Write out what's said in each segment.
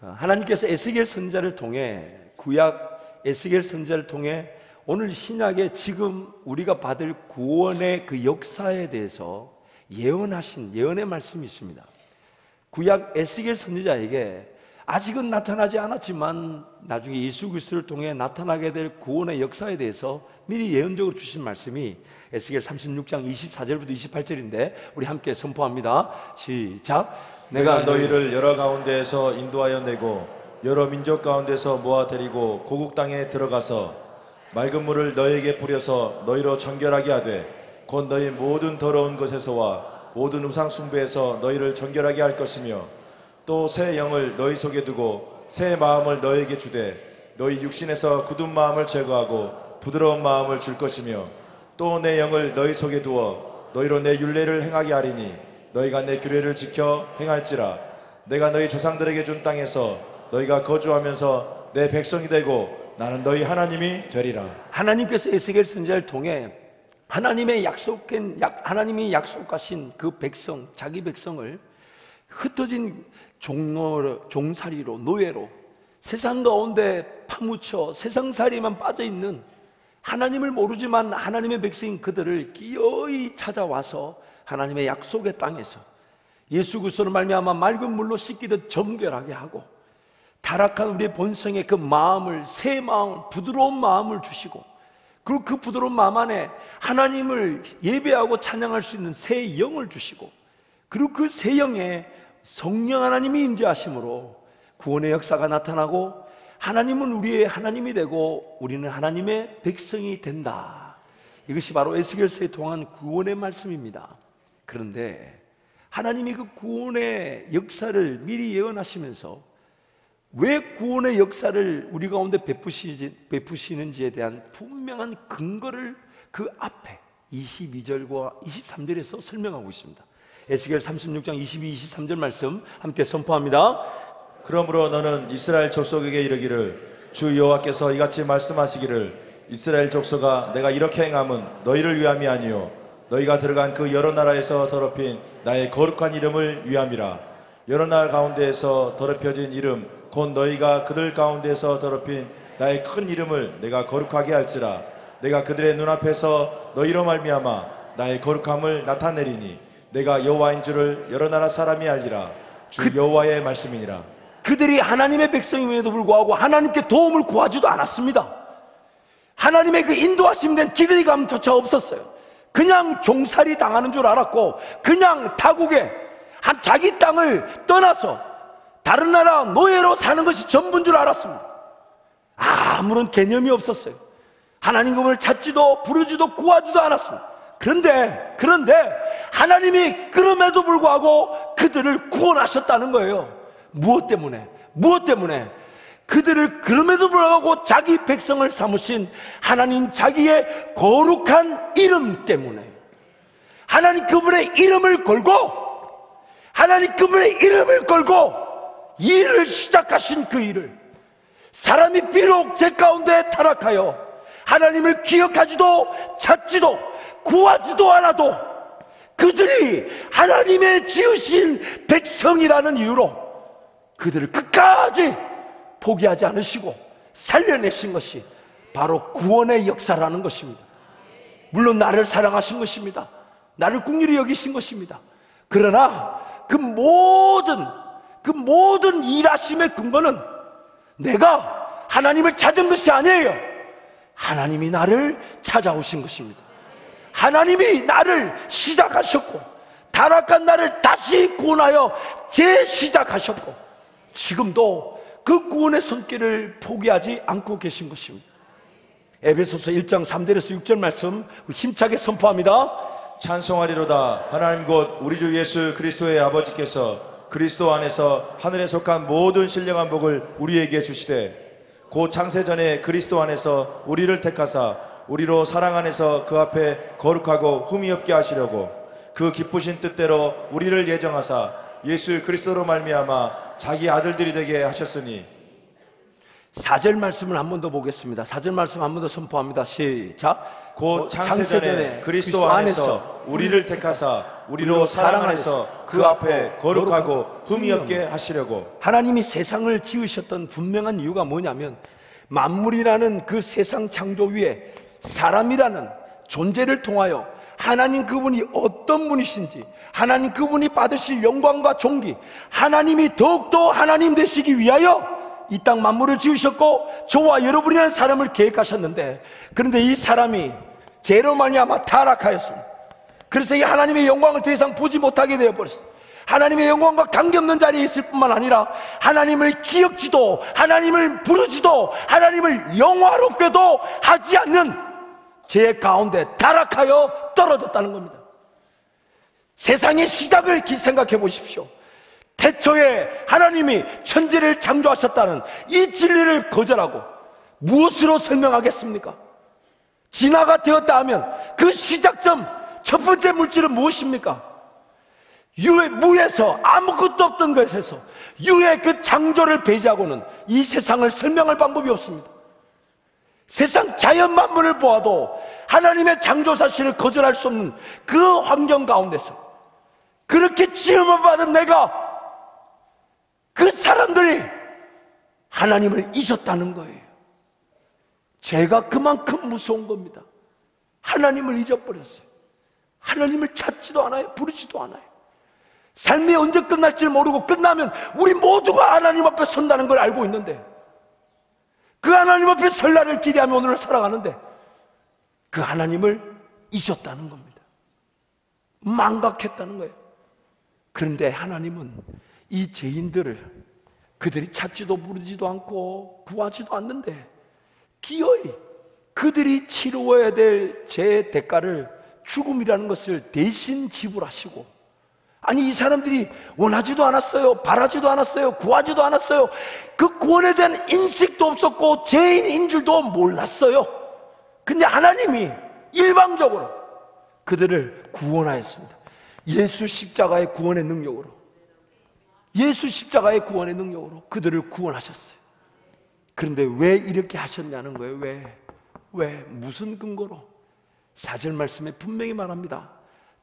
하나님께서 에스겔 선지자를 통해, 구약 에스겔 선지자를 통해 오늘 신약에 지금 우리가 받을 구원의 그 역사에 대해서 예언하신 예언의 말씀이 있습니다. 구약 에스겔 선지자에게 아직은 나타나지 않았지만 나중에 예수 그리스도를 통해 나타나게 될 구원의 역사에 대해서 미리 예언적으로 주신 말씀이 에스겔 36장 24절부터 28절인데 우리 함께 선포합니다. 시작. 내가 너희를 여러 가운데에서 인도하여 내고 여러 민족 가운데서 모아 데리고 고국 땅에 들어가서 맑은 물을 너희에게 뿌려서 너희로 정결하게 하되 곧 너희 모든 더러운 것에서와 모든 우상 숭배에서 너희를 정결하게 할 것이며 또 새 영을 너희 속에 두고 새 마음을 너희에게 주되 너희 육신에서 굳은 마음을 제거하고 부드러운 마음을 줄 것이며 또 내 영을 너희 속에 두어 너희로 내 율례를 행하게 하리니 너희가 내 규례를 지켜 행할지라. 내가 너희 조상들에게 준 땅에서 너희가 거주하면서 내 백성이 되고 나는 너희 하나님이 되리라. 하나님께서 에스겔 선지자를 통해 하나님이 약속하신 그 백성, 자기 백성을 흩어진 종살이로, 노예로 세상 가운데 파묻혀 세상살이만 빠져있는, 하나님을 모르지만 하나님의 백성인 그들을 기어이 찾아와서 하나님의 약속의 땅에서 예수 그리스도로 말미암아 맑은 물로 씻기듯 정결하게 하고 타락한 우리의 본성의 그 마음을, 새 마음, 부드러운 마음을 주시고, 그리고 그 부드러운 마음 안에 하나님을 예배하고 찬양할 수 있는 새 영을 주시고, 그리고 그 새 영에 성령 하나님이 임재하심으로 구원의 역사가 나타나고 하나님은 우리의 하나님이 되고 우리는 하나님의 백성이 된다. 이것이 바로 에스겔서에 통한 구원의 말씀입니다. 그런데 하나님이 그 구원의 역사를 미리 예언하시면서 왜 구원의 역사를 우리 가운데 베푸시는지에 대한 분명한 근거를 그 앞에 22절과 23절에서 설명하고 있습니다. 에스겔 36장 22, 23절 말씀 함께 선포합니다. 그러므로 너는 이스라엘 족속에게 이르기를 주 여호와께서 이같이 말씀하시기를 이스라엘 족속아 내가 이렇게 행함은 너희를 위함이 아니요 너희가 들어간 그 여러 나라에서 더럽힌 나의 거룩한 이름을 위함이라. 여러 나라 가운데에서 더럽혀진 이름 곧 너희가 그들 가운데에서 더럽힌 나의 큰 이름을 내가 거룩하게 할지라. 내가 그들의 눈앞에서 너희로 말미암아 나의 거룩함을 나타내리니 내가 여호와인 줄을 여러 나라 사람이 알리라. 주 여호와의 말씀이니라. 그들이 하나님의 백성임에도 불구하고 하나님께 도움을 구하지도 않았습니다. 하나님의 그 인도하심 된 기대감조차 없었어요. 그냥 종살이 당하는 줄 알았고, 그냥 타국에 한 자기 땅을 떠나서 다른 나라 노예로 사는 것이 전부인 줄 알았습니다. 아무런 개념이 없었어요. 하나님을 찾지도 부르지도 구하지도 않았습니다. 그런데 하나님이 그럼에도 불구하고 그들을 구원하셨다는 거예요. 무엇 때문에? 그들을 그럼에도 불구하고 자기 백성을 삼으신 하나님 자기의 거룩한 이름 때문에, 하나님 그분의 이름을 걸고 일을 시작하신 그 일을, 사람이 비록 제 가운데 타락하여 하나님을 기억하지도 찾지도 구하지도 않아도 그들이 하나님의 지으신 백성이라는 이유로 그들을 끝까지 포기하지 않으시고 살려내신 것이 바로 구원의 역사라는 것입니다. 물론 나를 사랑하신 것입니다. 나를 긍휼히 여기신 것입니다. 그러나 그 모든 일하심의 근거는 내가 하나님을 찾은 것이 아니에요. 하나님이 나를 찾아오신 것입니다. 하나님이 나를 시작하셨고 타락한 나를 다시 구원하여 재시작하셨고 지금도 그 구원의 손길을 포기하지 않고 계신 것입니다. 에베소서 1장 3절에서 6절 말씀 힘차게 선포합니다. 찬송하리로다. 하나님 곧 우리 주 예수 그리스도의 아버지께서 그리스도 안에서 하늘에 속한 모든 신령한 복을 우리에게 주시되 곧 창세전에 그리스도 안에서 우리를 택하사 우리로 사랑 안에서 그 앞에 거룩하고 흠이 없게 하시려고 그 기쁘신 뜻대로 우리를 예정하사 예수 그리스도로 말미암아 자기 아들들이 되게 하셨으니. 4절 말씀을 한 번 더 보겠습니다. 4절 말씀 한 번 더 선포합니다. 시작. 곧 창세전에 그리스도 안에서 우리를 택하사 우리로 사랑 안에서 그 앞에 거룩하고 흠이 없게 하시려고. 하나님이 세상을 지으셨던 분명한 이유가 뭐냐면, 만물이라는 그 세상 창조 위에 사람이라는 존재를 통하여 하나님 그분이 어떤 분이신지, 하나님 그분이 받으실 영광과 존귀, 하나님이 더욱더 하나님 되시기 위하여 이 땅 만물을 지으셨고 저와 여러분이라는 사람을 계획하셨는데, 그런데 이 사람이 죄로 말미암아 타락하였습니다. 그래서 이 하나님의 영광을 더 이상 보지 못하게 되어버렸어요. 하나님의 영광과 관계없는 자리에 있을 뿐만 아니라 하나님을 기억지도, 하나님을 부르지도, 하나님을 영화롭게도 하지 않는 죄 가운데 타락하여 떨어졌다는 겁니다. 세상의 시작을 생각해 보십시오. 태초에 하나님이 천지를 창조하셨다는 이 진리를 거절하고 무엇으로 설명하겠습니까? 진화가 되었다 하면 그 시작점, 첫 번째 물질은 무엇입니까? 무에서, 아무것도 없던 것에서 유의 그 창조를 배제하고는 이 세상을 설명할 방법이 없습니다. 세상 자연 만물을 보아도 하나님의 창조 사실을 거절할 수 없는 그 환경 가운데서 그렇게 지음을 받은 내가, 그 사람들이 하나님을 잊었다는 거예요. 죄가 그만큼 무서운 겁니다. 하나님을 잊어버렸어요. 하나님을 찾지도 않아요. 부르지도 않아요. 삶이 언제 끝날지 모르고 끝나면 우리 모두가 하나님 앞에 선다는 걸 알고 있는데, 그 하나님 앞에 설 날을 기대하며 오늘을 살아가는데 그 하나님을 잊었다는 겁니다. 망각했다는 거예요. 그런데 하나님은 이 죄인들을 그들이 찾지도 부르지도 않고 구하지도 않는데 기어이 그들이 치루어야 될 죄의 대가를, 죽음이라는 것을 대신 지불하시고, 아니 이 사람들이 원하지도 않았어요. 바라지도 않았어요. 구하지도 않았어요. 그 구원에 대한 인식도 없었고 죄인인 줄도 몰랐어요. 근데 하나님이 일방적으로 그들을 구원하였습니다. 예수 십자가의 구원의 능력으로, 예수 십자가의 구원의 능력으로 그들을 구원하셨어요. 그런데 왜 이렇게 하셨냐는 거예요. 왜? 무슨 근거로? 4절 말씀에 분명히 말합니다.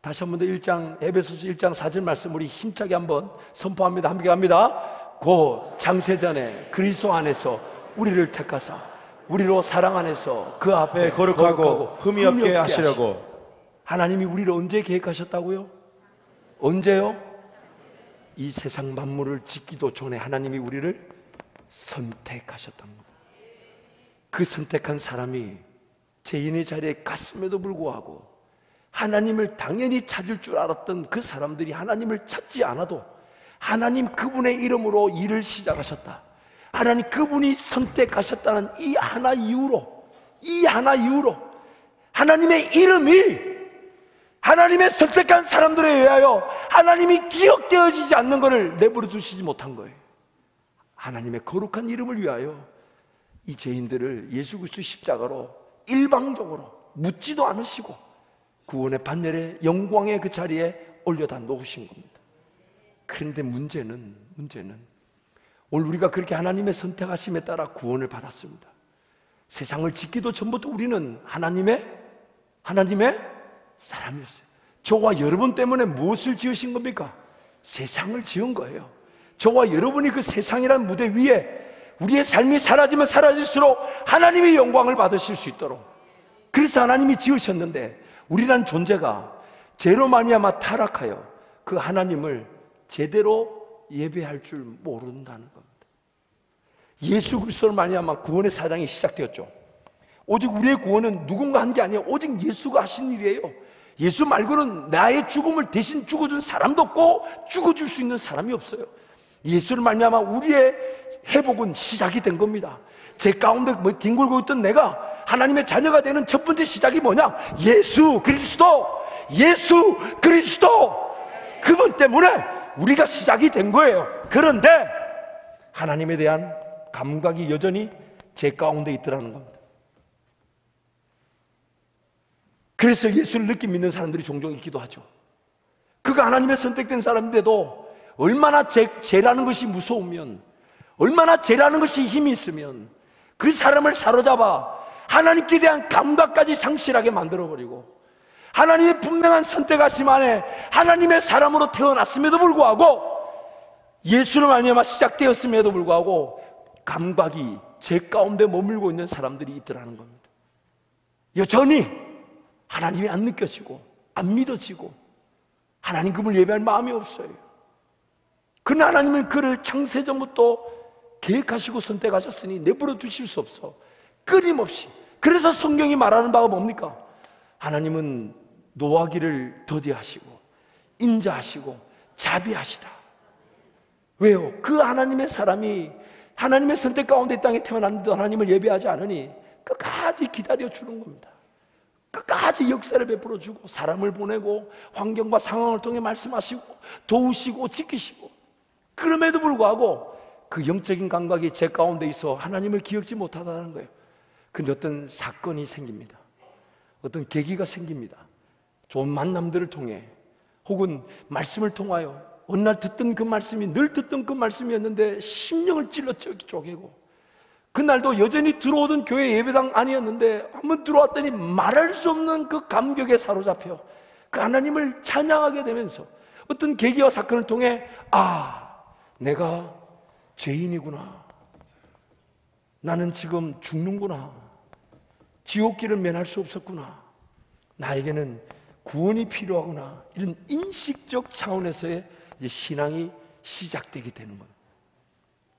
다시 한 번 더 1장, 에베소서 1장 4절 말씀 우리 힘차게 한번 선포합니다. 함께 갑니다. 곧 창세전에 그리스도 안에서 우리를 택하사 우리로 사랑 안에서 그 앞에 거룩하고 흠이 없게 하시려고. 하나님이 우리를 언제 계획하셨다고요? 언제요? 이 세상 만물을 짓기도 전에 하나님이 우리를 선택하셨다는 겁니다. 그 선택한 사람이 죄인의 자리에 갔음에도 불구하고 하나님을 당연히 찾을 줄 알았던 그 사람들이 하나님을 찾지 않아도 하나님 그분의 이름으로 일을 시작하셨다. 하나님 그분이 선택하셨다는 이 하나 이유로 하나님의 이름이 하나님의 선택한 사람들에 의하여 하나님이 기억되어지지 않는 것을 내버려 두시지 못한 거예요. 하나님의 거룩한 이름을 위하여 이 죄인들을 예수 그리스도 십자가로 일방적으로 묻지도 않으시고 구원의 반열에 영광의 그 자리에 올려다 놓으신 겁니다. 그런데 문제는 오늘 우리가 그렇게 하나님의 선택하심에 따라 구원을 받았습니다. 세상을 짓기도 전부터 우리는 하나님의 사람이었어요. 저와 여러분 때문에 무엇을 지으신 겁니까? 세상을 지은 거예요. 저와 여러분이 그 세상이라는 무대 위에 우리의 삶이 사라지면 사라질수록 하나님의 영광을 받으실 수 있도록, 그래서 하나님이 지으셨는데 우리란 존재가 죄로 말미암아 타락하여 그 하나님을 제대로 예배할 줄 모른다는 겁니다. 예수 그리스도로 말미암아 구원의 사장이 시작되었죠. 오직 우리의 구원은 누군가 한 게 아니에요. 오직 예수가 하신 일이에요. 예수 말고는 나의 죽음을 대신 죽어준 사람도 없고 죽어줄 수 있는 사람이 없어요. 예수를 말미암아 우리의 회복은 시작이 된 겁니다. 제 가운데 뒹굴고 있던 내가 하나님의 자녀가 되는 첫 번째 시작이 뭐냐? 예수 그리스도, 그분 때문에 우리가 시작이 된 거예요. 그런데 하나님에 대한 감각이 여전히 제 가운데 있더라는 겁니다. 그래서 예수를 느끼 믿는 사람들이 종종 있기도 하죠. 그가 하나님의 선택된 사람인데도 얼마나 죄라는 것이 무서우면, 얼마나 죄라는 것이 힘이 있으면 그 사람을 사로잡아 하나님께 대한 감각까지 상실하게 만들어버리고, 하나님의 분명한 선택하심 안에 하나님의 사람으로 태어났음에도 불구하고, 예수를 말미암아 시작되었음에도 불구하고 감각이 제 가운데 머물고 있는 사람들이 있더라는 겁니다. 여전히 하나님이 안 느껴지고 안 믿어지고 하나님 그분을 예배할 마음이 없어요. 그러나 하나님은 그를 창세전부터 계획하시고 선택하셨으니 내버려 두실 수 없어. 끊임없이. 그래서 성경이 말하는 바가 뭡니까? 하나님은 노하기를 더디하시고 인자하시고 자비하시다. 왜요? 그 하나님의 사람이 하나님의 선택 가운데 이 땅에 태어났는데도 하나님을 예배하지 않으니 끝까지 기다려주는 겁니다. 끝까지 역사를 베풀어주고 사람을 보내고 환경과 상황을 통해 말씀하시고 도우시고 지키시고, 그럼에도 불구하고 그 영적인 감각이 제 가운데 있어 하나님을 기억지 못하다는 거예요. 근데 어떤 사건이 생깁니다. 어떤 계기가 생깁니다. 좋은 만남들을 통해 혹은 말씀을 통하여 어느 날 듣던 그 말씀이 늘 듣던 그 말씀이었는데 심령을 찔러 쪼개고, 그날도 여전히 들어오던 교회 예배당 아니었는데 한번 들어왔더니 말할 수 없는 그 감격에 사로잡혀 그 하나님을 찬양하게 되면서 어떤 계기와 사건을 통해 내가 죄인이구나, 나는 지금 죽는구나, 지옥길을 면할 수 없었구나, 나에게는 구원이 필요하구나, 이런 인식적 차원에서의 이제 신앙이 시작되게 되는 거예요.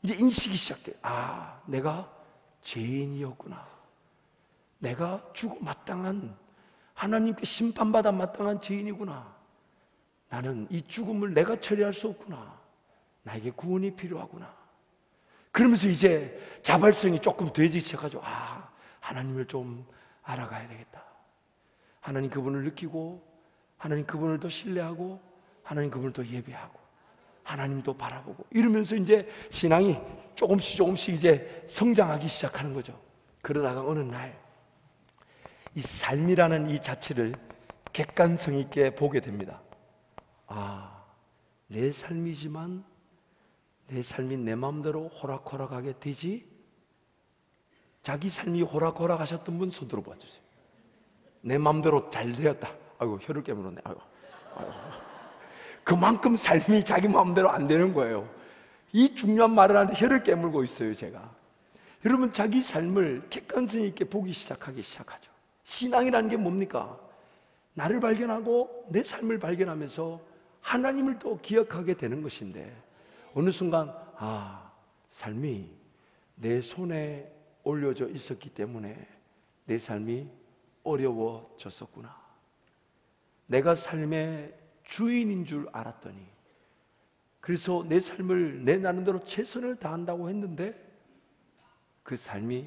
이제 인식이 시작돼. 내가 죄인이었구나, 내가 죽어 마땅한, 하나님께 심판받아 마땅한 죄인이구나, 나는 이 죽음을 내가 처리할 수 없구나, 나에게 구원이 필요하구나. 그러면서 이제 자발성이 조금 더해지기 시작하죠. 하나님을 좀 알아가야 되겠다. 하나님 그분을 느끼고, 하나님 그분을 더 신뢰하고, 하나님 그분을 더 예배하고, 하나님도 바라보고, 이러면서 이제 신앙이 조금씩 이제 성장하기 시작하는 거죠. 그러다가 어느 날 이 삶이라는 이 자체를 객관성 있게 보게 됩니다. 내 삶이지만 내 삶이 내 마음대로 호락호락하게 되지? 자기 삶이 호락호락하셨던 분 손 들어봐 주세요. 내 마음대로 잘 되었다. 아이고, 혀를 깨물었네. 아이고. 그만큼 삶이 자기 마음대로 안 되는 거예요. 이 중요한 말을 하는데 혀를 깨물고 있어요, 제가. 여러분, 자기 삶을 객관성 있게 보기 시작하기 시작하죠. 신앙이라는 게 뭡니까? 나를 발견하고 내 삶을 발견하면서 하나님을 또 기억하게 되는 것인데, 어느 순간 삶이 내 손에 올려져 있었기 때문에 내 삶이 어려워졌었구나. 내가 삶의 주인인 줄 알았더니, 그래서 내 삶을 내 나름대로 최선을 다한다고 했는데 그 삶이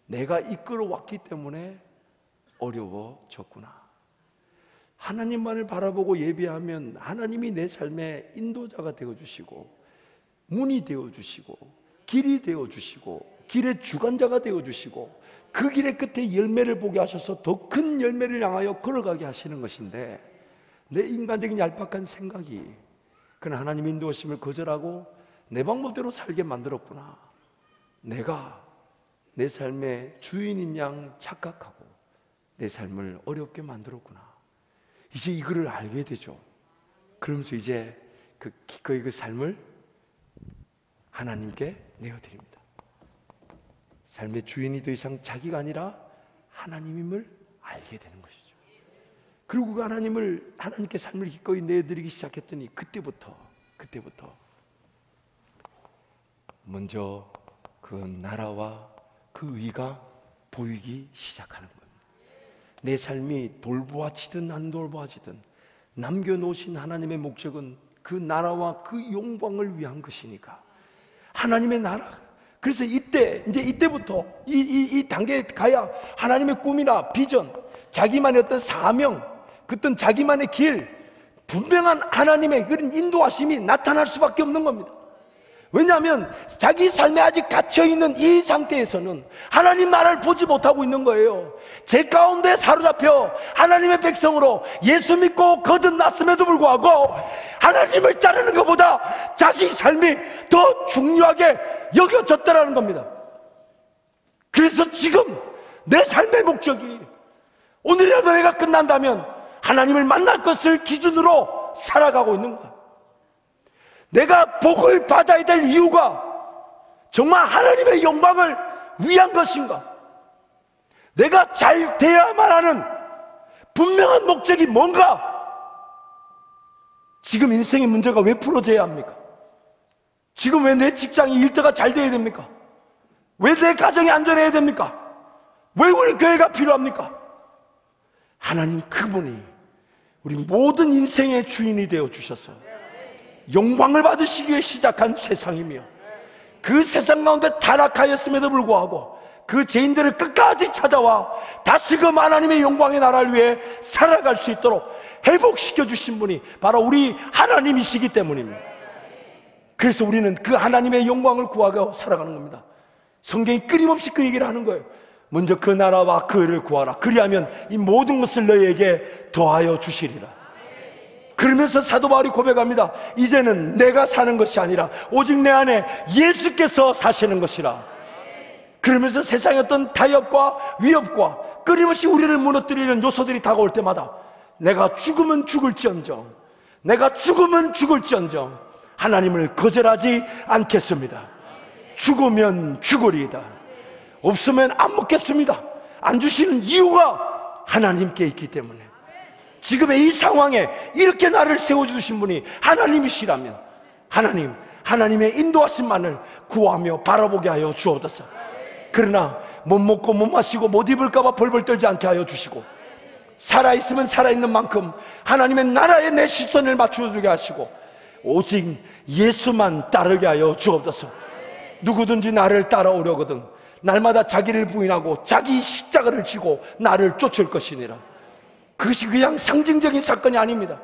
내가 이끌어왔기 때문에 어려워졌구나. 하나님만을 바라보고 예배하면 하나님이 내 삶의 인도자가 되어주시고, 문이 되어주시고, 길이 되어주시고, 길의 주관자가 되어주시고, 그 길의 끝에 열매를 보게 하셔서 더 큰 열매를 향하여 걸어가게 하시는 것인데, 내 인간적인 얄팍한 생각이 그러나 하나님의 인도하심을 거절하고 내 방법대로 살게 만들었구나. 내가 내 삶의 주인인 양 착각하고 내 삶을 어렵게 만들었구나. 이제 이거를 알게 되죠. 그러면서 이제 그 삶을 하나님께 내어드립니다. 삶의 주인이 더 이상 자기가 아니라 하나님임을 알게 되는 것이죠. 그리고 그 하나님께 삶을 기꺼이 내드리기 시작했더니 그때부터 먼저 그 나라와 그 의가 보이기 시작하는 거예요. 내 삶이 돌보아지든 안 돌보아지든 남겨놓으신 하나님의 목적은 그 나라와 그 영광을 위한 것이니까, 하나님의 나라. 그래서 이때부터 이 단계에 가야 하나님의 꿈이나 비전, 자기만의 어떤 사명, 어떤 자기만의 길, 분명한 하나님의 그런 인도하심이 나타날 수밖에 없는 겁니다. 왜냐하면 자기 삶에 아직 갇혀있는 이 상태에서는 하나님 나라를 보지 못하고 있는 거예요. 제 가운데 사로잡혀 하나님의 백성으로 예수 믿고 거듭났음에도 불구하고 하나님을 따르는 것보다 자기 삶이 더 중요하게 여겨졌다는 겁니다. 그래서 지금 내 삶의 목적이 오늘이라도 내가 끝난다면 하나님을 만날 것을 기준으로 살아가고 있는 거야. 내가 복을 받아야 될 이유가 정말 하나님의 영광을 위한 것인가? 내가 잘 돼야만 하는 분명한 목적이 뭔가? 지금 인생의 문제가 왜 풀어져야 합니까? 지금 왜 내 직장이 일터가 잘 돼야 됩니까? 왜 내 가정이 안전해야 됩니까? 왜 우리 교회가 필요합니까? 하나님 그분이 우리 모든 인생의 주인이 되어 주셔서 영광을 받으시기 위해 시작한 세상이며 그 세상 가운데 타락하였음에도 불구하고 그 죄인들을 끝까지 찾아와 다시금 하나님의 영광의 나라를 위해 살아갈 수 있도록 회복시켜 주신 분이 바로 우리 하나님이시기 때문입니다. 그래서 우리는 그 하나님의 영광을 구하고 살아가는 겁니다. 성경이 끊임없이 그 얘기를 하는 거예요. 먼저 그 나라와 그 의를 구하라. 그리하면 이 모든 것을 너희에게 더하여 주시리라. 그러면서 사도 바울이 고백합니다. 이제는 내가 사는 것이 아니라 오직 내 안에 예수께서 사시는 것이라. 그러면서 세상의 어떤 타협과 위협과 끊임없이 우리를 무너뜨리는 요소들이 다가올 때마다 내가 죽으면 죽을지언정, 내가 죽으면 죽을지언정 하나님을 거절하지 않겠습니다. 죽으면 죽으리이다. 없으면 안 먹겠습니다. 안 주시는 이유가 하나님께 있기 때문에. 지금의 이 상황에 이렇게 나를 세워주신 분이 하나님이시라면 하나님의 인도하심만을 구하며 바라보게 하여 주옵소서. 그러나 못 먹고 못 마시고 못 입을까봐 벌벌 떨지 않게 하여 주시고, 살아있으면 살아있는 만큼 하나님의 나라에 내 시선을 맞춰주게 하시고 오직 예수만 따르게 하여 주옵소서. 누구든지 나를 따라오려거든 날마다 자기를 부인하고 자기 십자가를 지고 나를 쫓을 것이니라. 그것이 그냥 상징적인 사건이 아닙니다.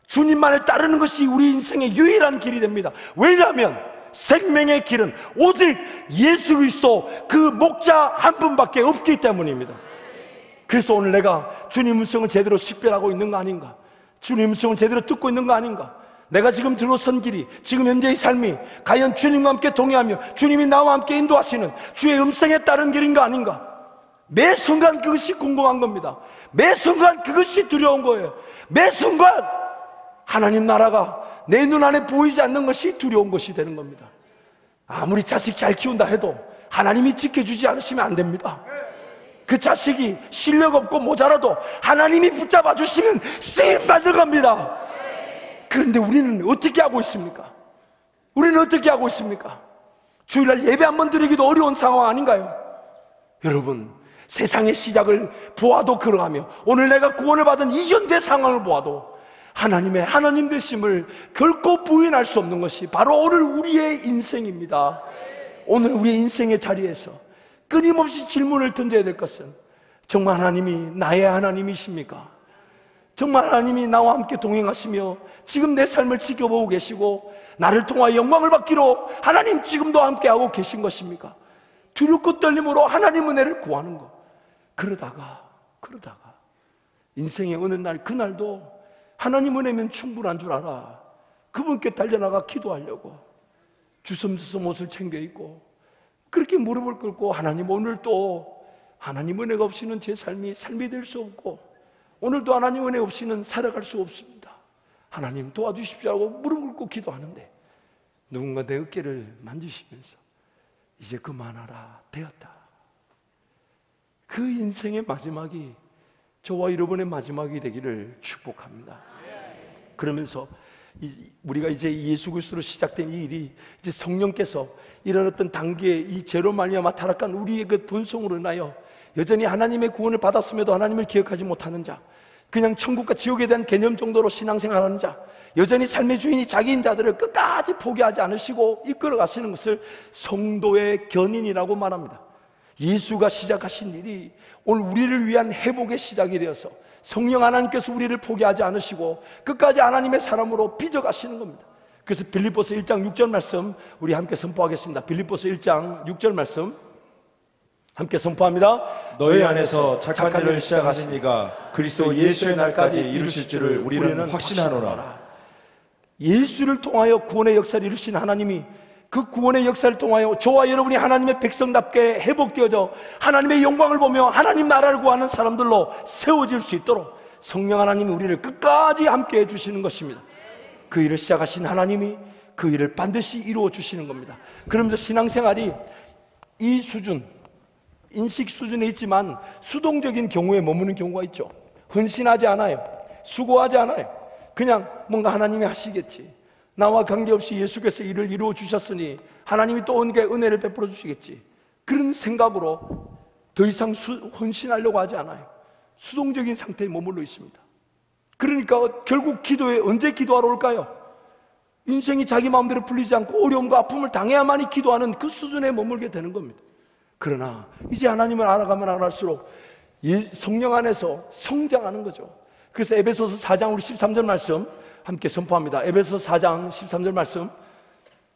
주님만을 따르는 것이 우리 인생의 유일한 길이 됩니다. 왜냐하면 생명의 길은 오직 예수 그리스도 그 목자 한 분밖에 없기 때문입니다. 그래서 오늘 내가 주님 음성을 제대로 식별하고 있는 거 아닌가? 주님 음성을 제대로 듣고 있는 거 아닌가? 내가 지금 들어선 길이, 지금 현재의 삶이 과연 주님과 함께 동행하며 주님이 나와 함께 인도하시는 주의 음성에 따른 길인가 아닌가? 매 순간 그것이 궁금한 겁니다. 매 순간 그것이 두려운 거예요. 매 순간 하나님 나라가 내 눈 안에 보이지 않는 것이 두려운 것이 되는 겁니다. 아무리 자식 잘 키운다 해도 하나님이 지켜주지 않으시면 안 됩니다. 그 자식이 실력 없고 모자라도 하나님이 붙잡아 주시면 쓰임 받을 겁니다. 그런데 우리는 어떻게 하고 있습니까? 우리는 어떻게 하고 있습니까? 주일날 예배 한번 드리기도 어려운 상황 아닌가요? 여러분, 세상의 시작을 보아도 그러하며 오늘 내가 구원을 받은 이 현대 상황을 보아도 하나님의 하나님 되심을 결코 부인할 수 없는 것이 바로 오늘 우리의 인생입니다. 오늘 우리의 인생의 자리에서 끊임없이 질문을 던져야 될 것은, 정말 하나님이 나의 하나님이십니까? 정말 하나님이 나와 함께 동행하시며 지금 내 삶을 지켜보고 계시고 나를 통하여 영광을 받기로 하나님 지금도 함께하고 계신 것입니까? 두렵고 떨림으로 하나님 은혜를 구하는 것. 그러다가 인생의 어느 날, 그날도 하나님 은혜면 충분한 줄 알아. 그분께 달려나가 기도하려고 주섬주섬 옷을 챙겨 입고 그렇게 무릎을 꿇고, 하나님 오늘 또 하나님 은혜가 없이는 제 삶이 될 수 없고 오늘도 하나님 은혜 없이는 살아갈 수 없습니다. 하나님 도와주십시오 하고 무릎을 꿇고 기도하는데 누군가 내 어깨를 만지시면서 이제 그만하라, 되었다. 그 인생의 마지막이 저와 여러분의 마지막이 되기를 축복합니다. 그러면서 우리가 이제 예수 그리스도로 시작된 이 일이 이제 성령께서 이런 어떤 단계에 이 죄로 말미암아 타락한 우리의 그 본성으로 인하여 여전히 하나님의 구원을 받았음에도 하나님을 기억하지 못하는 자, 그냥 천국과 지옥에 대한 개념 정도로 신앙생활하는 자, 여전히 삶의 주인이 자기인 자들을 끝까지 포기하지 않으시고 이끌어 가시는 것을 성도의 견인이라고 말합니다. 예수가 시작하신 일이 오늘 우리를 위한 회복의 시작이 되어서 성령 하나님께서 우리를 포기하지 않으시고 끝까지 하나님의 사람으로 빚어가시는 겁니다. 그래서 빌립보서 1장 6절 말씀 우리 함께 선포하겠습니다. 빌립보서 1장 6절 말씀 함께 선포합니다. 너희 안에서 착한 일을 시작하신 이가 그리스도 예수의 날까지 이루실 줄을 우리는 확신하노라. 예수를 통하여 구원의 역사를 이루신 하나님이 그 구원의 역사를 통하여 저와 여러분이 하나님의 백성답게 회복되어져 하나님의 영광을 보며 하나님 나라를 구하는 사람들로 세워질 수 있도록 성령 하나님이 우리를 끝까지 함께 해주시는 것입니다. 그 일을 시작하신 하나님이 그 일을 반드시 이루어 주시는 겁니다. 그러면서 신앙생활이 이 수준, 인식 수준에 있지만 수동적인 경우에 머무는 경우가 있죠. 헌신하지 않아요. 수고하지 않아요. 그냥 뭔가 하나님이 하시겠지, 나와 관계없이 예수께서 일을 이루어 주셨으니 하나님이 또 온게 은혜를 베풀어 주시겠지, 그런 생각으로 더 이상 헌신하려고 하지 않아요. 수동적인 상태에 머물러 있습니다. 그러니까 결국 기도에 언제 기도하러 올까요? 인생이 자기 마음대로 풀리지 않고 어려움과 아픔을 당해야만이 기도하는 그 수준에 머물게 되는 겁니다. 그러나 이제 하나님을 알아가면 알아갈수록 성령 안에서 성장하는 거죠. 그래서 에베소서 4장 우리 13절 말씀 함께 선포합니다. 에베소서 4장 13절 말씀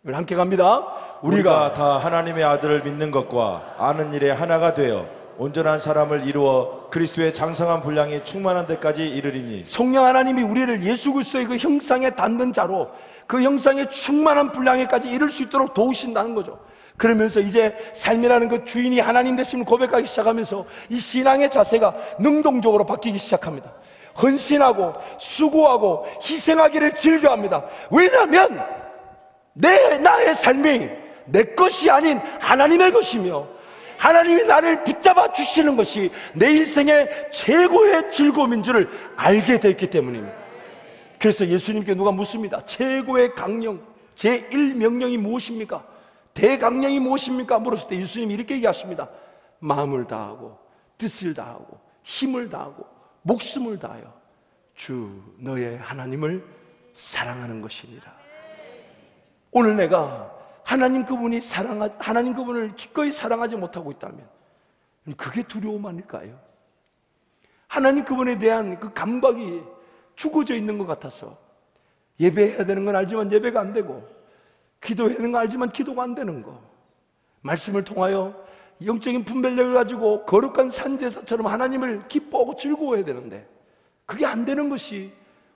함께 갑니다. 우리가 다 하나님의 아들을 믿는 것과 아는 일에 하나가 되어 온전한 사람을 이루어 그리스도의 장성한 분량이 충만한 데까지 이르리니, 성령 하나님이 우리를 예수 그리스도의 그 형상에 닿는 자로 그 형상의 충만한 분량에까지 이룰 수 있도록 도우신다는 거죠. 그러면서 이제 삶이라는 그 주인이 하나님 되심을 고백하기 시작하면서 이 신앙의 자세가 능동적으로 바뀌기 시작합니다. 헌신하고 수고하고 희생하기를 즐겨합니다. 왜냐하면 나의 삶이 내 것이 아닌 하나님의 것이며 하나님이 나를 붙잡아 주시는 것이 내 인생의 최고의 즐거움인 줄을 알게 되었기 때문입니다. 그래서 예수님께 누가 묻습니다. 최고의 강령, 제1명령이 무엇입니까? 대강령이 무엇입니까? 물었을 때 예수님이 이렇게 얘기하십니다. 마음을 다하고 뜻을 다하고 힘을 다하고 목숨을 다하여 주 너의 하나님을 사랑하는 것이니라. 오늘 내가 하나님 그분을 기꺼이 사랑하지 못하고 있다면 그게 두려움 아닐까요? 하나님 그분에 대한 그 감각이 죽어져 있는 것 같아서 예배해야 되는 건 알지만 예배가 안 되고, 기도해야 되는 건 알지만 기도가 안 되는 거, 말씀을 통하여 영적인 분별력을 가지고 거룩한 산제사처럼 하나님을 기뻐하고 즐거워해야 되는데 그게 안 되는 것이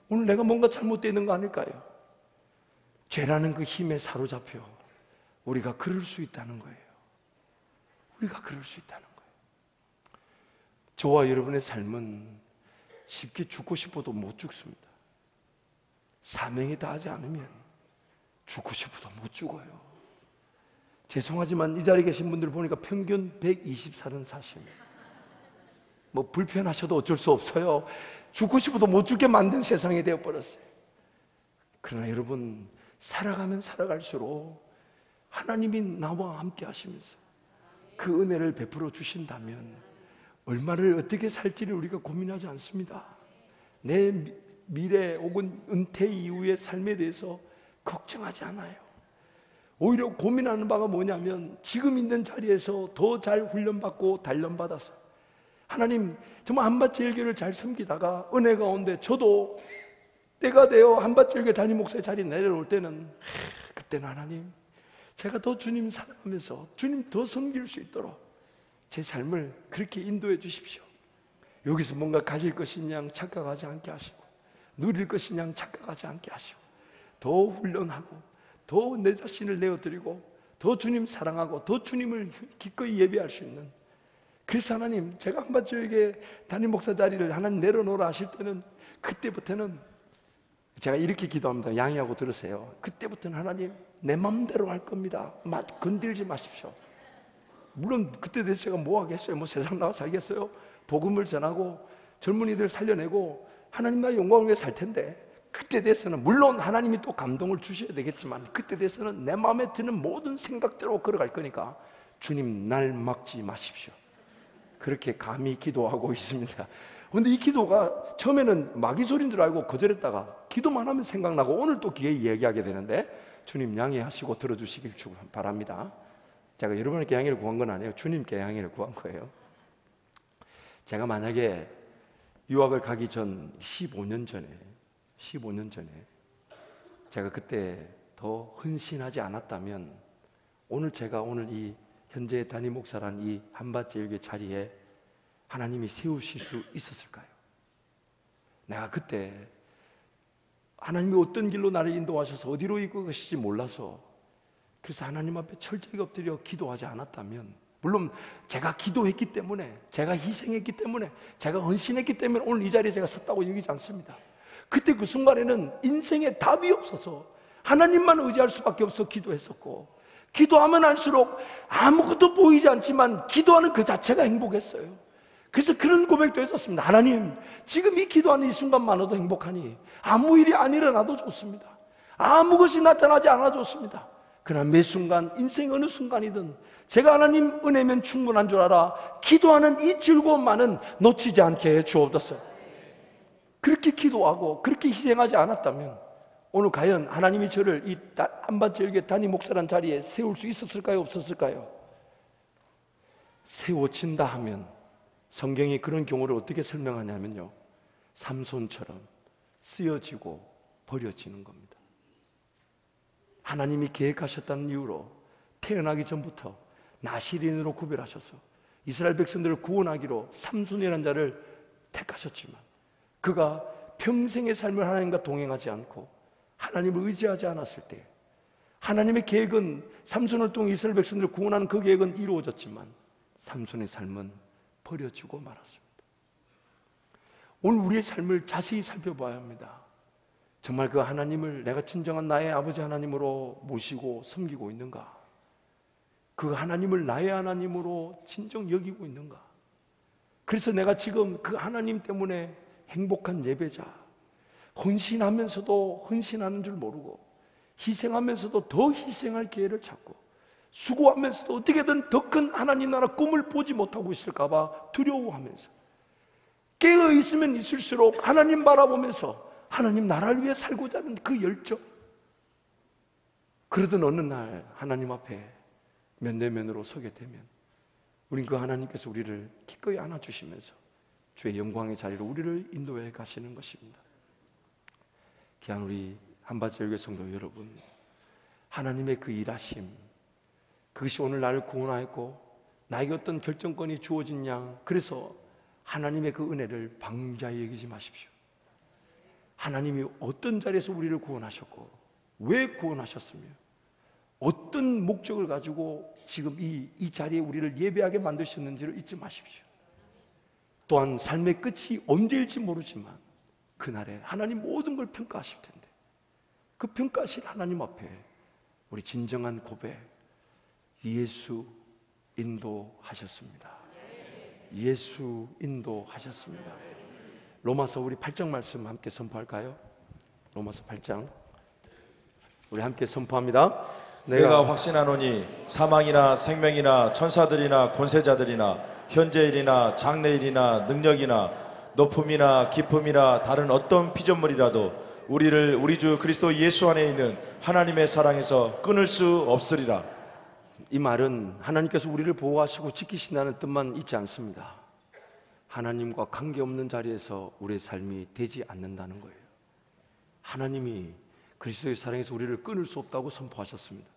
오늘 내가 뭔가 잘못되어 있는 거 아닐까요? 죄라는 그 힘에 사로잡혀 우리가 그럴 수 있다는 거예요. 우리가 그럴 수 있다는 거예요. 저와 여러분의 삶은 쉽게 죽고 싶어도 못 죽습니다. 사명이 다하지 않으면 죽고 싶어도 못 죽어요. 죄송하지만 이 자리에 계신 분들 보니까 평균 120살은 사십니다. 뭐 불편하셔도 어쩔 수 없어요. 죽고 싶어도 못 죽게 만든 세상이 되어버렸어요. 그러나 여러분, 살아가면 살아갈수록 하나님이 나와 함께 하시면서 그 은혜를 베풀어 주신다면 얼마를 어떻게 살지를 우리가 고민하지 않습니다. 내 미래 혹은 은퇴 이후의 삶에 대해서 걱정하지 않아요. 오히려 고민하는 바가 뭐냐면 지금 있는 자리에서 더 잘 훈련받고 단련받아서 하나님 정말 한밭제일교회를 잘 섬기다가 은혜 가운데 저도 때가 되어 한밭제일교회 담임 목사의 자리에 내려올 때는 그때는 하나님 제가 더 주님 사랑하면서 주님 더 섬길 수 있도록 제 삶을 그렇게 인도해 주십시오. 여기서 뭔가 가질 것인 양 착각하지 않게 하시고 누릴 것인 양 착각하지 않게 하시고 더 훈련하고 더 내 자신을 내어드리고 더 주님 사랑하고 더 주님을 기꺼이 예배할 수 있는, 그래서 하나님 제가 한밭교회 담임 목사 자리를 하나님 내려놓으라 하실 때는 그때부터는 제가 이렇게 기도합니다. 양해하고 들으세요. 그때부터는 하나님 내 맘대로 할 겁니다. 건들지 마십시오. 물론 그때 돼서 제가 뭐 하겠어요? 뭐 세상 나가 살겠어요? 복음을 전하고 젊은이들 살려내고 하나님 나라의 영광을 위해 살 텐데, 그때 돼서는 물론 하나님이 또 감동을 주셔야 되겠지만 그때 돼서는 내 마음에 드는 모든 생각대로 걸어갈 거니까 주님 날 막지 마십시오. 그렇게 감히 기도하고 있습니다. 그런데 이 기도가 처음에는 마귀 소리인 줄 알고 거절했다가 기도만 하면 생각나고 오늘 또 기회에 얘기하게 되는데 주님 양해하시고 들어주시길 바랍니다. 제가 여러분에게 양해를 구한 건 아니에요. 주님께 양해를 구한 거예요. 제가 만약에 유학을 가기 전 15년 전에 제가 그때 더 헌신하지 않았다면 제가 오늘 이 현재 담임 목사란 이 한밭제일교회 자리에 하나님이 세우실 수 있었을까요? 내가 그때 하나님이 어떤 길로 나를 인도하셔서 어디로 이끌 것인지 몰라서 그래서 하나님 앞에 철저히 엎드려 기도하지 않았다면, 물론 제가 기도했기 때문에, 제가 희생했기 때문에, 제가 헌신했기 때문에 오늘 이 자리에 제가 섰다고 여기지 않습니다. 그때 그 순간에는 인생에 답이 없어서 하나님만 의지할 수밖에 없어 기도했었고, 기도하면 할수록 아무것도 보이지 않지만 기도하는 그 자체가 행복했어요. 그래서 그런 고백도 했었습니다. 하나님, 지금 이 기도하는 이 순간만으로도 행복하니 아무 일이 안 일어나도 좋습니다. 아무 것이 나타나지 않아도 좋습니다. 그러나 매 순간, 인생 어느 순간이든 제가 하나님 은혜면 충분한 줄 알아 기도하는 이 즐거움만은 놓치지 않게 해 주옵소서. 그렇게 기도하고 그렇게 희생하지 않았다면 오늘 과연 하나님이 저를 이 한밭절개 담임 목사란 자리에 세울 수 있었을까요? 없었을까요? 세워진다 하면 성경이 그런 경우를 어떻게 설명하냐면요, 삼손처럼 쓰여지고 버려지는 겁니다. 하나님이 계획하셨다는 이유로 태어나기 전부터 나시린으로 구별하셔서 이스라엘 백성들을 구원하기로 삼손이라는 자를 택하셨지만, 그가 평생의 삶을 하나님과 동행하지 않고 하나님을 의지하지 않았을 때 하나님의 계획은, 삼손을 통해 이스라엘 백성들을 구원하는 그 계획은 이루어졌지만 삼손의 삶은 버려지고 말았습니다. 오늘 우리의 삶을 자세히 살펴봐야 합니다. 정말 그 하나님을 내가 진정한 나의 아버지 하나님으로 모시고 섬기고 있는가? 그 하나님을 나의 하나님으로 진정 여기고 있는가? 그래서 내가 지금 그 하나님 때문에 행복한 예배자, 헌신하면서도 헌신하는 줄 모르고, 희생하면서도 더 희생할 기회를 찾고, 수고하면서도 어떻게든 더 큰 하나님 나라 꿈을 보지 못하고 있을까봐 두려워하면서, 깨어 있으면 있을수록 하나님 바라보면서 하나님 나라를 위해 살고자 하는 그 열정. 그러던 어느 날 하나님 앞에 면대면으로 서게 되면 우린 그 하나님께서 우리를 기꺼이 안아주시면서 주의 영광의 자리로 우리를 인도해 가시는 것입니다. 귀한 우리 한밭절개 성도 여러분, 하나님의 그 일하심, 그것이 오늘 나를 구원하였고 나에게 어떤 결정권이 주어진 양, 그래서 하나님의 그 은혜를 방자히 여기지 마십시오. 하나님이 어떤 자리에서 우리를 구원하셨고 왜 구원하셨으며 어떤 목적을 가지고 지금 이 자리에 우리를 예배하게 만드셨는지를 잊지 마십시오. 또한 삶의 끝이 언제일지 모르지만 그날에 하나님 모든 걸 평가하실 텐데, 그 평가하실 하나님 앞에 우리 진정한 고백, 예수 인도하셨습니다. 예수 인도하셨습니다. 로마서 우리 8장 말씀 함께 선포할까요? 로마서 8장 우리 함께 선포합니다. 내가 확신하노니 사망이나 생명이나 천사들이나 권세자들이나 현재일이나 장래일이나 능력이나 높음이나 깊음이나 다른 어떤 피조물이라도 우리를 우리 주 그리스도 예수 안에 있는 하나님의 사랑에서 끊을 수 없으리라. 이 말은 하나님께서 우리를 보호하시고 지키신다는 뜻만 있지 않습니다. 하나님과 관계없는 자리에서 우리의 삶이 되지 않는다는 거예요. 하나님이 그리스도의 사랑에서 우리를 끊을 수 없다고 선포하셨습니다.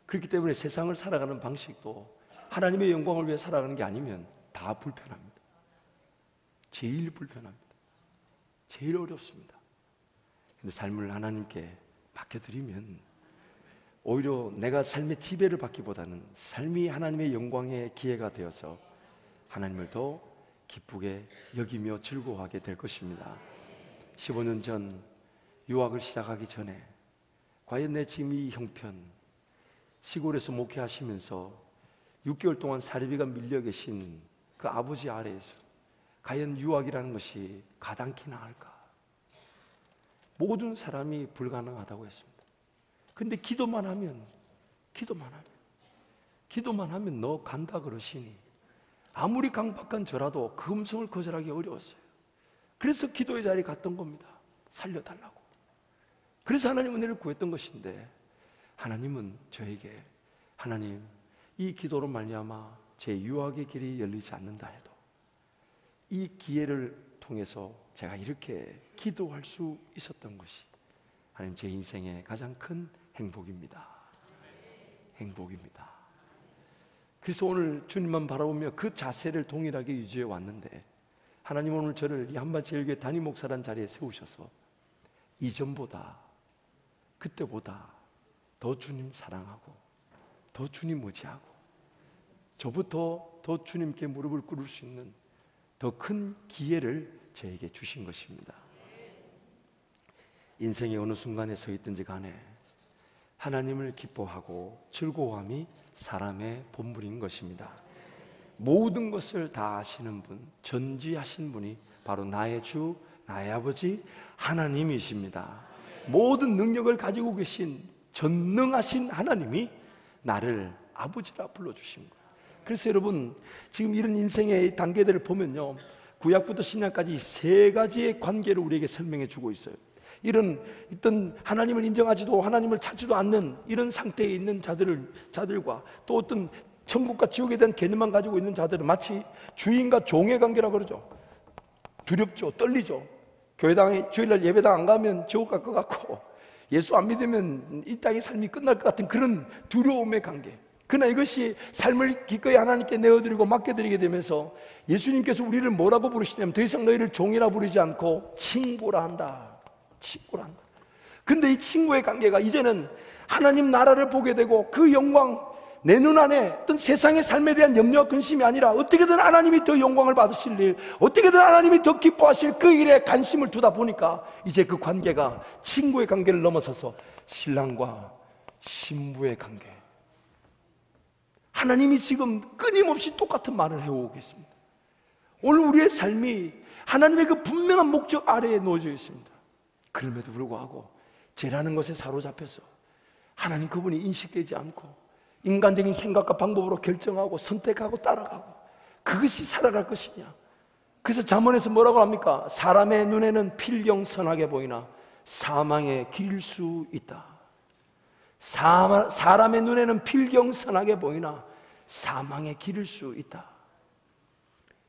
그렇기 때문에 세상을 살아가는 방식도 하나님의 영광을 위해 살아가는 게 아니면 다 불편합니다. 제일 불편합니다. 제일 어렵습니다. 근데 삶을 하나님께 맡겨드리면 오히려 내가 삶의 지배를 받기보다는 삶이 하나님의 영광의 기회가 되어서 하나님을 더 기쁘게 여기며 즐거워하게 될 것입니다. 15년 전 유학을 시작하기 전에 과연 내 지금 이 형편, 시골에서 목회하시면서 6개월 동안 사례비가 밀려 계신 그 아버지 아래에서 과연 유학이라는 것이 가당키나 할까? 모든 사람이 불가능하다고 했습니다. 근데 기도만 하면 너 간다 그러시니 아무리 강박한 저라도 그 음성을 거절하기 어려웠어요. 그래서 기도의 자리에 갔던 겁니다. 살려달라고. 그래서 하나님 은혜를 구했던 것인데, 하나님은 저에게, 하나님 이 기도로 말미암아 제 유학의 길이 열리지 않는다 해도 이 기회를 통해서 제가 이렇게 기도할 수 있었던 것이 하나님 제 인생의 가장 큰 행복입니다. 행복입니다. 그래서 오늘 주님만 바라보며 그 자세를 동일하게 유지해 왔는데, 하나님 오늘 저를 이 한밭제일교회 담임 목사란 자리에 세우셔서 이전보다, 그때보다 더 주님 사랑하고 더 주님 의지하고 저부터 더 주님께 무릎을 꿇을 수 있는 더 큰 기회를 저에게 주신 것입니다. 인생의 어느 순간에 서 있든지 간에 하나님을 기뻐하고 즐거워함이 사람의 본분인 것입니다. 모든 것을 다 아시는 분, 전지하신 분이 바로 나의 주, 나의 아버지 하나님이십니다. 모든 능력을 가지고 계신 전능하신 하나님이 나를 아버지라 불러주신 거예요. 그래서 여러분, 지금 이런 인생의 단계들을 보면요, 구약부터 신약까지 세 가지의 관계를 우리에게 설명해 주고 있어요. 이런 어떤 하나님을 인정하지도 하나님을 찾지도 않는 이런 상태에 있는 자들과 또 어떤 천국과 지옥에 대한 개념만 가지고 있는 자들은 마치 주인과 종의 관계라 그러죠. 두렵죠, 떨리죠. 교회당에 주일날 예배당 안 가면 지옥 갈 것 같고 예수 안 믿으면 이 땅의 삶이 끝날 것 같은 그런 두려움의 관계. 그러나 이것이 삶을 기꺼이 하나님께 내어드리고 맡겨드리게 되면서 예수님께서 우리를 뭐라고 부르시냐면 더 이상 너희를 종이라 부르지 않고 친구라 한다. 친구라 한다. 근데 이 친구의 관계가 이제는 하나님 나라를 보게 되고 그 영광, 내 눈 안에 어떤 세상의 삶에 대한 염려와 근심이 아니라 어떻게든 하나님이 더 영광을 받으실 일, 어떻게든 하나님이 더 기뻐하실 그 일에 관심을 두다 보니까 이제 그 관계가 친구의 관계를 넘어서서 신랑과 신부의 관계. 하나님이 지금 끊임없이 똑같은 말을 해오고 계십니다. 오늘 우리의 삶이 하나님의 그 분명한 목적 아래에 놓여져 있습니다. 그럼에도 불구하고 죄라는 것에 사로잡혀서 하나님 그분이 인식되지 않고 인간적인 생각과 방법으로 결정하고 선택하고 따라가고 그것이 살아갈 것이냐. 그래서 잠언에서 뭐라고 합니까? 사람의 눈에는 필경선하게 보이나 사망의 길 수 있다. 사람의 눈에는 필경선하게 보이나 사망의 길일 수 있다.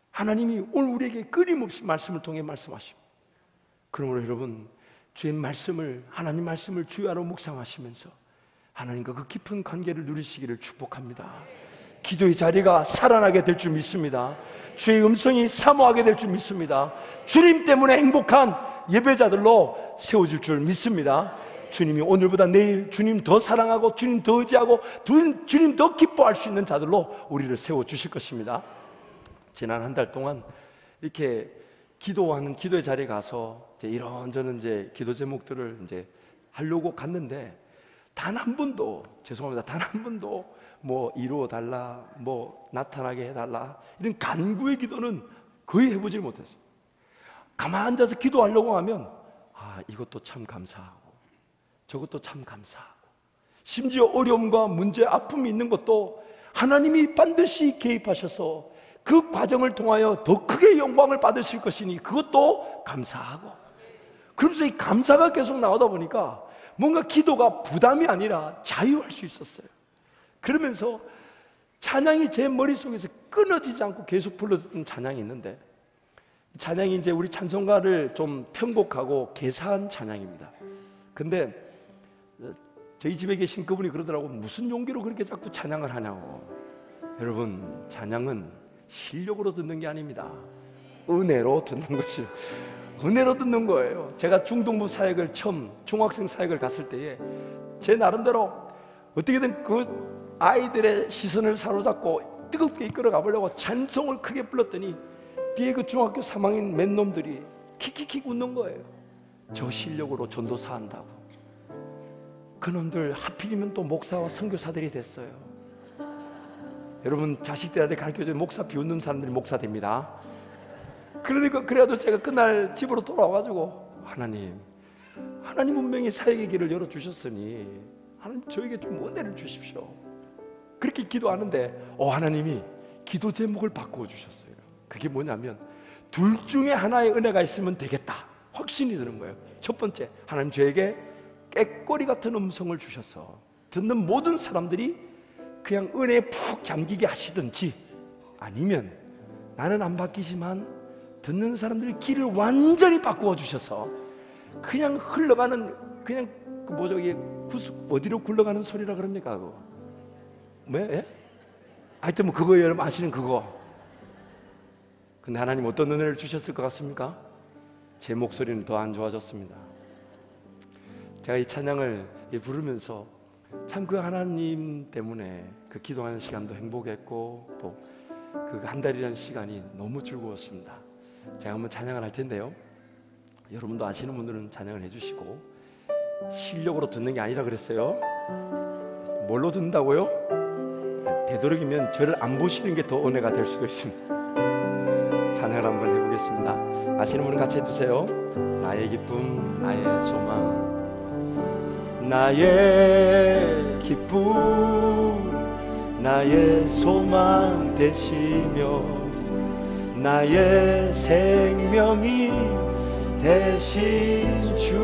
하나님이 오늘 우리에게 끊임없이 말씀을 통해 말씀하십니다. 그러므로 여러분, 주의 말씀을, 하나님 말씀을 주야로 묵상하시면서 하나님과 그 깊은 관계를 누리시기를 축복합니다. 기도의 자리가 살아나게 될 줄 믿습니다. 주의 음성이 사모하게 될 줄 믿습니다. 주님 때문에 행복한 예배자들로 세워질 줄 믿습니다. 주님이 오늘보다 내일 주님 더 사랑하고 주님 더 의지하고 주님 더 기뻐할 수 있는 자들로 우리를 세워주실 것입니다. 지난 한 달 동안 이렇게 기도하는 기도의 자리에 가서 이런저런 기도 제목들을 하려고 갔는데 단 한 번도, 죄송합니다, 단 한 번도 뭐 이루어 달라, 뭐 나타나게 해달라 이런 간구의 기도는 거의 해보질 못했어요. 가만히 앉아서 기도하려고 하면 이것도 참 감사하고 저것도 참 감사하고 심지어 어려움과 문제, 아픔이 있는 것도 하나님이 반드시 개입하셔서 그 과정을 통하여 더 크게 영광을 받으실 것이니 그것도 감사하고, 그러면서 이 감사가 계속 나오다 보니까 뭔가 기도가 부담이 아니라 자유할 수 있었어요. 그러면서 찬양이 제 머릿속에서 끊어지지 않고 계속 불러듣던 찬양이 있는데, 찬양이 우리 찬송가를 좀 편곡하고 개사한 찬양입니다. 근데 저희 집에 계신 그분이 그러더라고, 무슨 용기로 그렇게 자꾸 찬양을 하냐고. 여러분, 찬양은 실력으로 듣는 게 아닙니다. 은혜로 듣는 것이, 은혜로 듣는 거예요. 제가 중등부 사역을 처음, 중학생 사역을 갔을 때에 제 나름대로 어떻게든 그 아이들의 시선을 사로잡고 뜨겁게 이끌어 가보려고 찬송을 크게 불렀더니 뒤에 그 중학교 3학년 맨 놈들이 킥킥킥 웃는 거예요. 저 실력으로 전도사 한다고. 그놈들 하필이면 또 목사와 선교사들이 됐어요. 여러분, 자식들한테 가르쳐줘야 목사 비웃는 사람들이 목사 됩니다. 그러니까 그래도 제가 그날 집으로 돌아와가지고 하나님 분명히 사역의 길을 열어주셨으니 하나님 저에게 좀 은혜를 주십시오. 그렇게 기도하는데 하나님이 기도 제목을 바꾸어 주셨어요. 그게 뭐냐면 둘 중에 하나의 은혜가 있으면 되겠다 확신이 드는 거예요. 첫 번째, 하나님 저에게 꾀꼬리 같은 음성을 주셔서 듣는 모든 사람들이 그냥 은혜에 푹 잠기게 하시든지, 아니면 나는 안 바뀌지만 듣는 사람들의 길을 완전히 바꾸어 주셔서 그냥 흘러가는, 그냥 이게 어디로 굴러가는 소리라 그럽니까? 그거 왜? 하여튼 뭐 그거 여러분 아시는 그거. 근데 하나님 어떤 은혜를 주셨을 것 같습니까? 제 목소리는 더 안 좋아졌습니다. 제가 이 찬양을 부르면서 참 그 하나님 때문에 그 기도하는 시간도 행복했고 또 그 한 달이라는 시간이 너무 즐거웠습니다. 제가 한번 찬양을 할 텐데요, 여러분도 아시는 분들은 찬양을 해주시고, 실력으로 듣는 게 아니라 그랬어요. 뭘로 듣는다고요? 되도록이면 저를 안 보시는 게 더 은혜가 될 수도 있습니다. 찬양을 한번 해보겠습니다. 아시는 분은 같이 해주세요. 나의 기쁨, 나의 소망, 나의 기쁨, 나의 소망 되시며 나의 생명이 되신 주,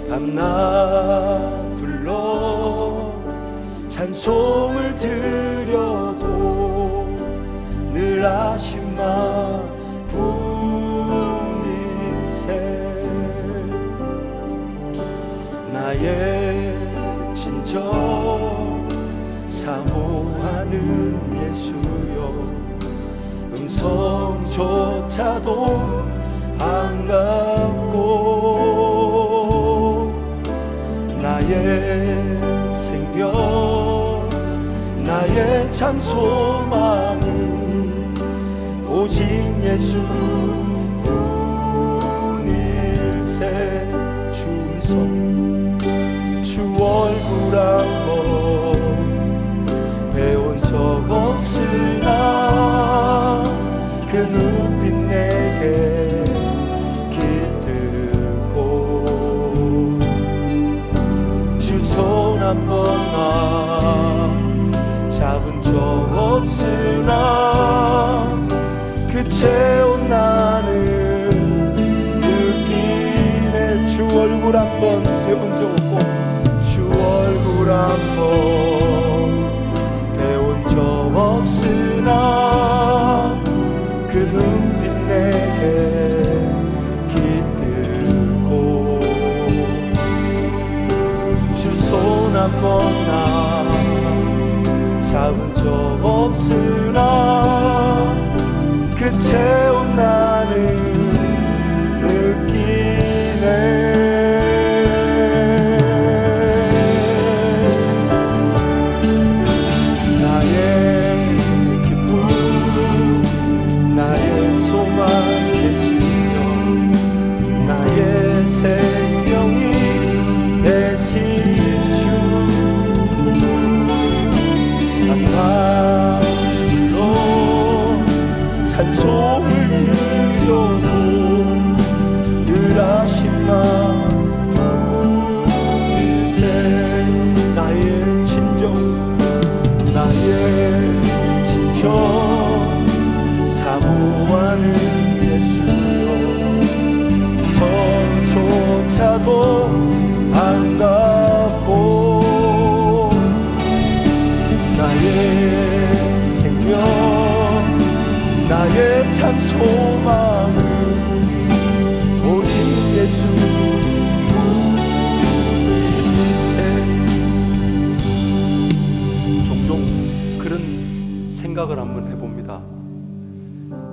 밤낮 불러 찬송을 드려도 늘 아심마 뿐이세. 나의 진정 사모하는 예수여, 음성조차도 반갑고 나의 생명, 나의 참 소망은 오직 예수 뿐일세. 주 얼굴 한번 배운 적 없으나 그 눈빛 내게 깃들고 주 손 한 번만 잡은 적 없으나 그 채운 나는 느끼네. 주 얼굴 한 번 배운 적 없고 주 얼굴 한번 배운 적 없으나 그 눈빛 내게 깃들고 주 손 한 번만 잡은 적 없으나 그 채운 나는 느끼네. 생명이 되신 주, 밤낮으로 찬송을 드려도 늘 아심마 뿐일세. 나의 진정, 나의 진정 사모하는 예수여, 조차도 반갑고 나의 생명, 나의 참 소망은 오직 예수 뿐일세. 종종 그런 생각을 한번 해봅니다.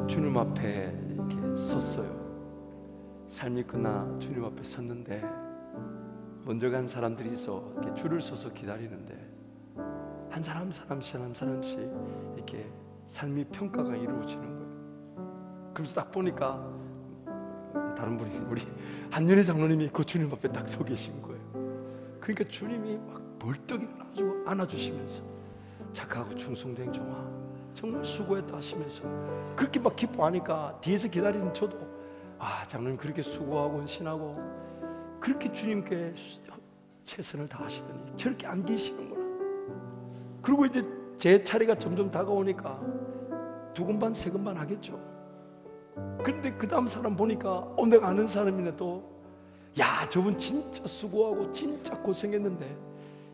주님 앞에 이렇게 섰어요. 삶이 끝나 주님 앞에 섰는데 먼저 간 사람들이 있어 이렇게 줄을 서서 기다리는데 한 사람 사람씩 이렇게 삶의 평가가 이루어지는 거예요. 그래서 딱 보니까 다른 분이 우리 한윤혜 장로님이 그 주님 앞에 딱 서 계신 거예요. 그러니까 주님이 막 벌떡 일어나가지고 안아주시면서 착하고 충성된 종아 정말 수고했다 하시면서 그렇게 막 기뻐하니까 뒤에서 기다리는 저도 아, 장로님 그렇게 수고하고 헌신하고 그렇게 주님께 최선을 다하시더니 저렇게 안 계시는구나. 그리고 이제 제 차례가 점점 다가오니까 두근반 세근반 하겠죠. 그런데 그 다음 사람 보니까 내가 아는 사람이네 또. 야, 저분 진짜 수고하고 진짜 고생했는데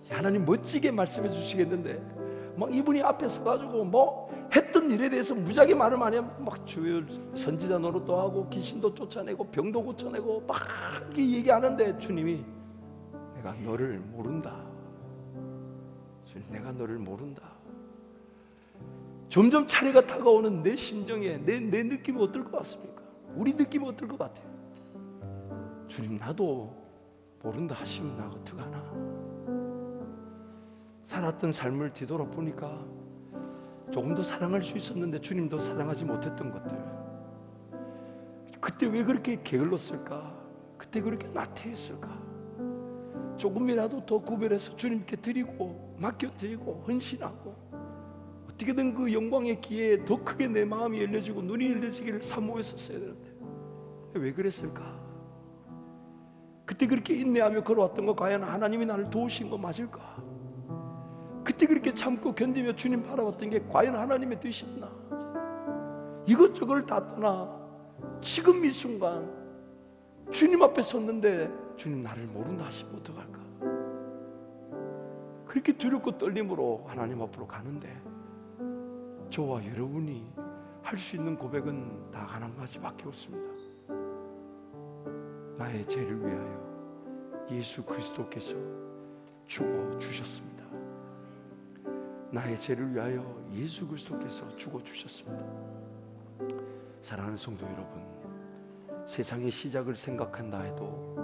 하나님 멋지게 말씀해 주시겠는데 막 이분이 앞에 서가지고 뭐 했던 일에 대해서 무지하게 말을 많이 하면 막 주요 선지자 노릇도 하고 귀신도 쫓아내고 병도 고쳐내고 막 얘기하는데 주님이 내가 너를 모른다. 주님, 내가 너를 모른다. 점점 차례가 다가오는 내 심정에 내 느낌이 어떨 것 같습니까? 우리 느낌이 어떨 것 같아요? 주님, 나도 모른다 하시면 나 어떡하나? 살았던 삶을 뒤돌아보니까 조금 더 사랑할 수 있었는데 주님도 사랑하지 못했던 것들, 그때 왜 그렇게 게을렀을까? 그때 그렇게 나태했을까? 조금이라도 더 구별해서 주님께 드리고 맡겨드리고 헌신하고 어떻게든 그 영광의 기회에 더 크게 내 마음이 열려지고 눈이 열려지기를 사모했었어야 되는데 왜 그랬을까? 그때 그렇게 인내하며 걸어왔던 거 과연 하나님이 나를 도우신 거 맞을까? 그때 그렇게 참고 견디며 주님 바라봤던 게 과연 하나님의 뜻이었나? 이것저것을 다 떠나 지금 이 순간 주님 앞에 섰는데 주님 나를 모른다 하시면 어떡할까? 그렇게 두렵고 떨림으로 하나님 앞으로 가는데 저와 여러분이 할 수 있는 고백은 다 한 가지밖에 없습니다. 나의 죄를 위하여 예수 그리스도께서 죽어주셨습니다. 나의 죄를 위하여 예수 그리스도께서 죽어주셨습니다. 사랑하는 성도 여러분, 세상의 시작을 생각한다 해도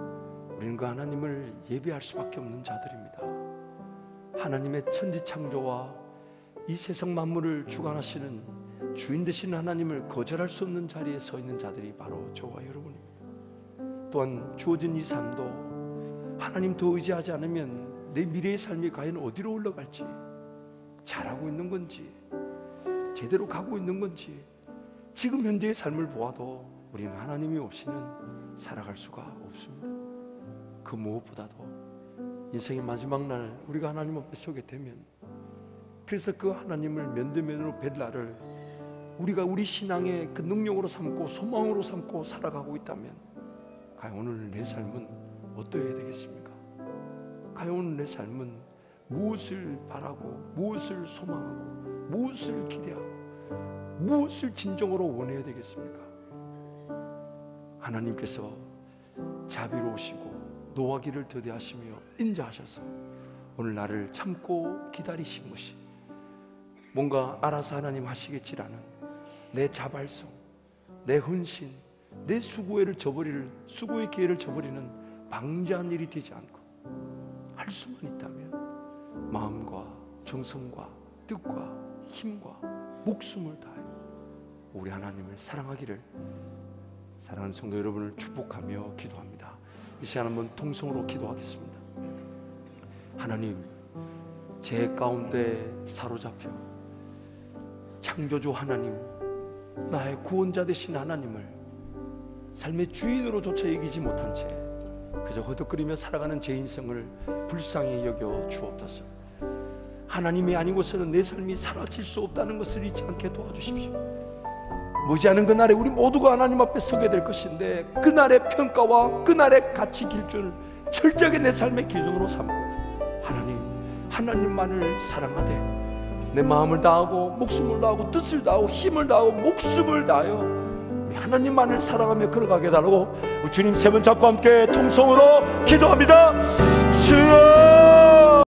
우리는 그 하나님을 예배할 수밖에 없는 자들입니다. 하나님의 천지창조와 이 세상 만물을 주관하시는 주인 되시는 하나님을 거절할 수 없는 자리에 서 있는 자들이 바로 저와 여러분입니다. 또한 주어진 이 삶도 하나님 더 의지하지 않으면 내 미래의 삶이 과연 어디로 올라갈지, 잘하고 있는 건지 제대로 가고 있는 건지 지금 현재의 삶을 보아도 우리는 하나님이 없이는 살아갈 수가 없습니다. 그 무엇보다도 인생의 마지막 날 우리가 하나님 앞에 서게 되면, 그래서 그 하나님을 면대면으로 뵐 날을 우리가 우리 신앙의 그 능력으로 삼고 소망으로 삼고 살아가고 있다면 과연 오늘 내 삶은 어떠해야 되겠습니까? 과연 오늘 내 삶은 무엇을 바라고 무엇을 소망하고 무엇을 기대하고 무엇을 진정으로 원해야 되겠습니까? 하나님께서 자비로우시고 노하기를 더디하시며 인자하셔서 오늘 나를 참고 기다리신 것이 뭔가 알아서 하나님 하시겠지라는 내 자발성, 내 헌신, 내 수고의 기회를 저버리는 방지한 일이 되지 않고 할 수만 있다면 마음과 정성과 뜻과 힘과 목숨을 다해 우리 하나님을 사랑하기를, 사랑하는 성도 여러분을 축복하며 기도합니다. 이 시간 한번 통성으로 기도하겠습니다. 하나님, 죄 가운데 사로잡혀 창조주 하나님, 나의 구원자 되신 하나님을 삶의 주인으로조차 이기지 못한 채 그저 허덕거리며 살아가는 제 인생을 불쌍히 여겨 주옵소서. 하나님이 아니고서는 내 삶이 사라질 수 없다는 것을 잊지 않게 도와주십시오. 머지않은 그날에 우리 모두가 하나님 앞에 서게 될 것인데, 그날의 평가와 그날의 가치 기준을 철저하게 내 삶의 기준으로 삼고 하나님만을 사랑하되 내 마음을 다하고 목숨을 다하고 뜻을 다하고 힘을 다하고 목숨을 다하여 우리 하나님만을 사랑하며 걸어가게 해달라고 주님 세 번 잡고 함께 통성으로 기도합니다. 주여